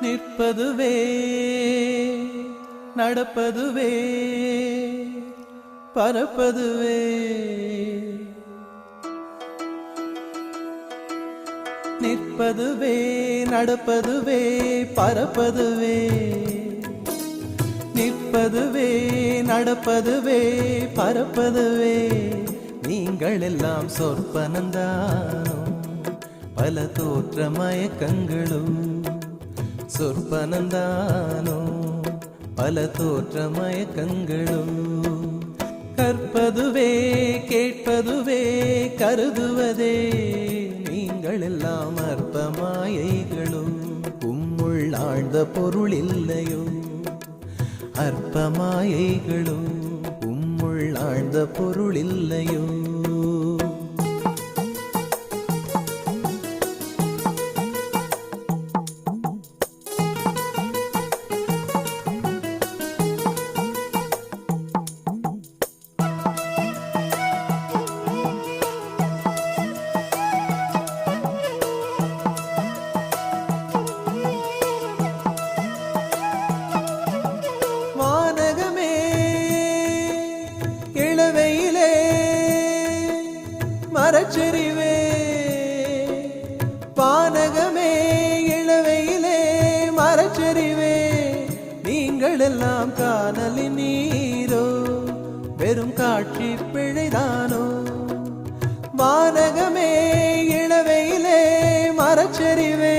நிற்பதுவே நடப்பதுவே பறப்பதுவே நிற்பதுவே நடப்பதுவே பறப்பதுவே நிற்பதுவே நடப்பதுவே பறப்பதுவே நீங்கள் எல்லாம் சொற்பனந்தானோ பல தோற்ற மயக்கங்களும் சொற்பனந்தானோ பல தோற்ற மயக்கங்களும் கற்பதுவே கேட்பதுவே கருதுவதே நீங்கள் எல்லாம் அற்ப மாயைகளும் உம்முள் ஆழ்ந்த பொருள் இல்லையோ அற்ப மாயைகளும் உம்முள் ஆழ்ந்த பொருள் இல்லையோ மரச்செறிவே பானகமே இளவையிலே மரச்செறிவே நீங்கள் எல்லாம் காணலின் நீரோ வெறும் காட்சி பிழைதானோ வானகமே இளவையிலே மரச்செறிவே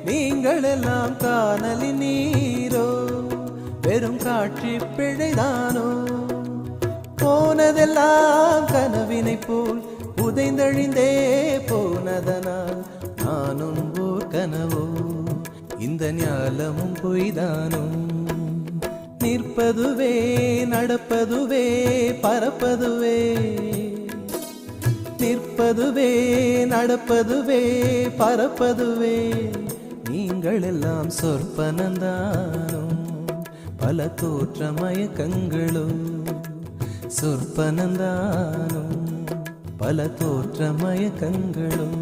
நீங்கள் எல்லாம் காணலின் நீரோ வெறும் காட்சி பிழைதானோ போனதெல்லாம் கனவினை போல் உதைந்தழிந்தே போனதனால் நானும் ஓர் கனவோ இந்த ஞாலமும் பொய்தானோ நிற்பதுவே நடப்பதுவே பறப்பதுவே நிற்பதுவே நடப்பதுவே பறப்பதுவே நீங்கள் எல்லாம் சொற்பனந்தானோ பல தோற்ற மயக்கங்களும் சொற்பனந்தானோ பல தோற்ற மயக்கங்களும்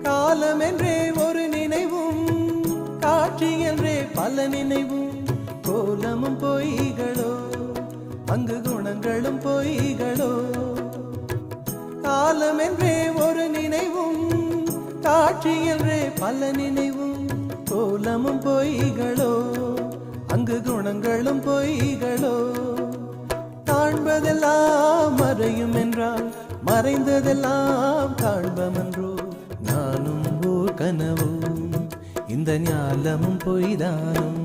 காலம் என்றே ஒரு நினைவும் காட்சி என்றே பல நினைவும் கோலமும் பொய்களோ அங்கு குணங்களும் பொய்களோ காலம் என்றே ஒரு நினைவும் காட்சி என்றே பல நினைவும் கோலமும் பொய்களோ அங்கு குணங்களும் பொய்களோ காண்பதெல்லாம் மறையும் என்றால் மறைந்ததெல்லாம் காண்பமென்றோ நானும் ஓர் கனவோ இந்த ஞாலமும் பொய்தானும்